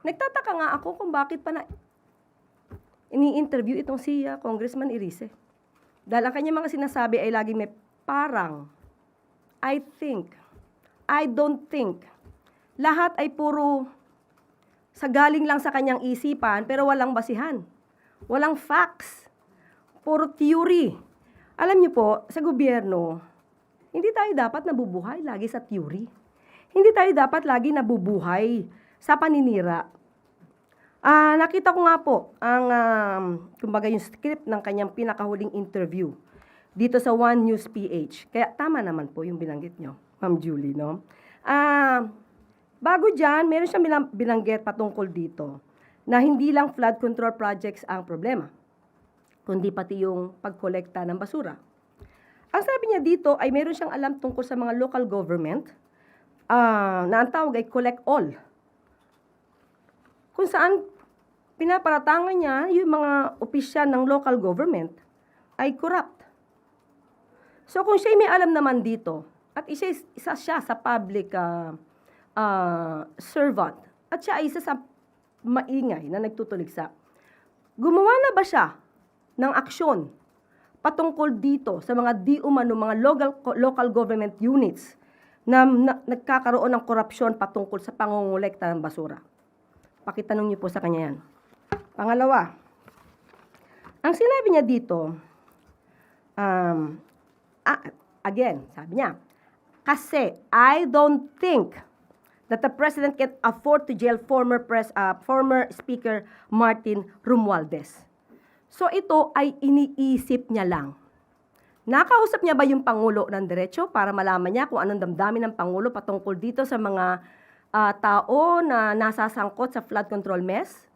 Nagtataka nga ako kung bakit pa na ini-interview itong si Congressman Irice. Dahil ang kanyang mga sinasabi ay laging may parang, I think, I don't think. Lahat ay puro sa galing lang sa kanyang isipan pero walang basihan. Walang facts. Puro theory. Alam niyo po, sa gobyerno, hindi tayo dapat nabubuhay lagi sa theory. Hindi tayo dapat lagi nabubuhay sa paninira. Nakita ko nga po ang, kumbaga yung script ng kanyang pinakahuling interview dito sa One News PH. Kaya tama naman po yung binanggit nyo, Ma'am Julie, no? Bago dyan, meron siyang binanggit patungkol dito na hindi lang flood control projects ang problema, kundi pati yung pagkolekta ng basura. Ang sabi niya dito ay meron siyang alam tungkol sa mga local government na ang tawag ay collect all. Kung saan pinaparatangan niya yung mga opisyal ng local government ay corrupt. So kung siya may alam naman dito, at isa siya sa public servant, at siya ay isa sa maingay na nagtutuligsa, gumawa na ba siya ng aksyon patungkol dito sa mga di umano mga local government units na nagkakaroon ng korupsyon patungkol sa pangongolekta ng basura? Pakitanong niyo po sa kanya yan. Pangalawa, ang sinabi niya dito, again, sabi niya, kasi I don't think that the President can afford to jail former Speaker Martin Romualdez. So ito ay iniisip niya lang. Nakausap niya ba yung Pangulo ng diretso para malaman niya kung anong damdamin ng Pangulo patungkol dito sa mga tao na nasasangkot sa flood control mess?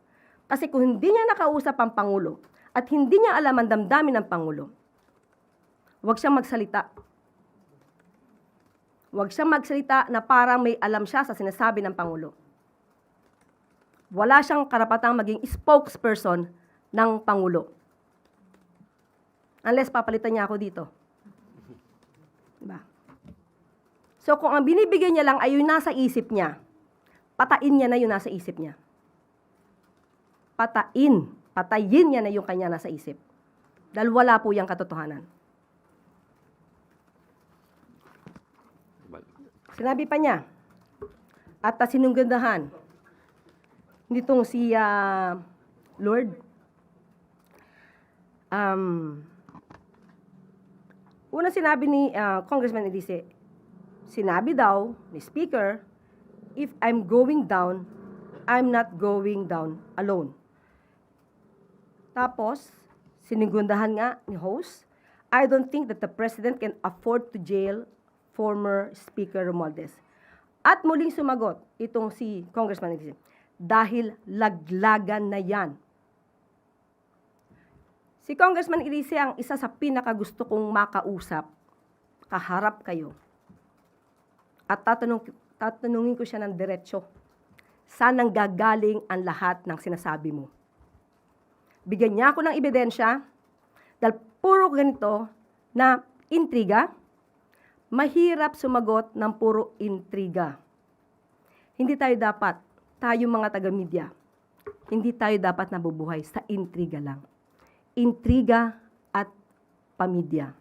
Kasi kung hindi niya nakausap ang Pangulo at hindi niya alam ang damdamin ng Pangulo, huwag siyang magsalita. Huwag siyang magsalita na parang may alam siya sa sinasabi ng Pangulo. Wala siyang karapatang maging spokesperson ng Pangulo. Unless papalitan niya ako dito. Diba? So kung ang binibigay niya lang ay yung nasa isip niya, patain niya na yung nasa isip niya. Patayin niya na yung kanya nasa isip. Dahil wala po yung katotohanan. Sinabi pa niya, at sinunggandahan nitong si Lord, una sinabi ni Congressman Irice, sinabi daw ni Speaker, if I'm going down, I'm not going down alone. Tapos, sinunggandahan nga ni host, I don't think that the President can afford to jail former Speaker Romualdez. At muling sumagot itong si Congressman Irice, dahil laglagan na yan. Si Congressman Irice ang isa sa pinakagusto kong makausap, kaharap kayo. At tatanungin ko siya ng diretsyo, saan nang gagaling ang lahat ng sinasabi mo? Bigyan niya ako ng ebidensya, dahil puro ganito na intriga, mahirap sumagot ng puro intriga. Hindi tayo dapat, tayo mga taga-media, hindi tayo dapat nabubuhay sa intriga lang. Intriga at pamilya.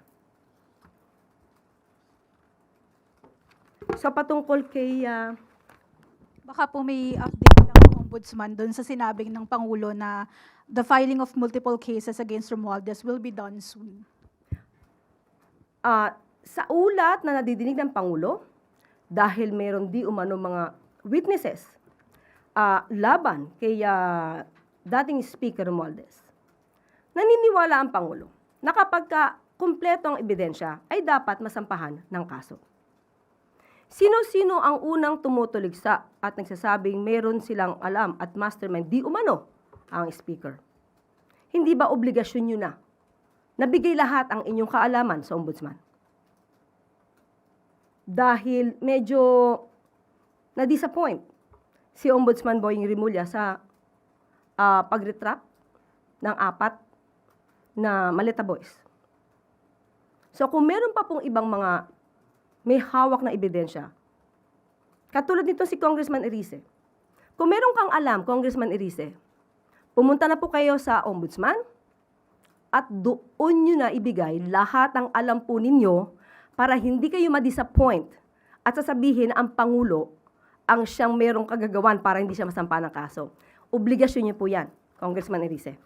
So patungkol kay... Baka po may update ng Ombudsman doon sa sinabing ng Pangulo na the filing of multiple cases against Romualdez will be done soon. Sa ulat na nadidinig ng Pangulo, dahil meron di umano mga witnesses laban kay dating Speaker Romualdez, naniniwala ang Pangulo na kapag kumpleto ang ebidensya ay dapat masampahan ng kaso. Sino-sino ang unang tumutuligsa at nagsasabing meron silang alam at mastermind di umano ang Speaker? Hindi ba obligasyon nyo na nabigay lahat ang inyong kaalaman sa Ombudsman? Dahil medyo na-disappoint si Ombudsman Boying Rimulya sa pag-retract ng 4 na Maleta Boys. So kung meron pa pong ibang mga may hawak na ebidensya, katulad nito si Congressman Irice, Kung meron kang alam, Congressman Erice, pumunta na po kayo sa Ombudsman at doon nyo na ibigay lahat ng alam po ninyo para hindi kayo ma-disappoint at sasabihin ang Pangulo ang siyang merong kagagawan para hindi siya masampa ng kaso. Obligasyon niyo po yan, Congressman Erice.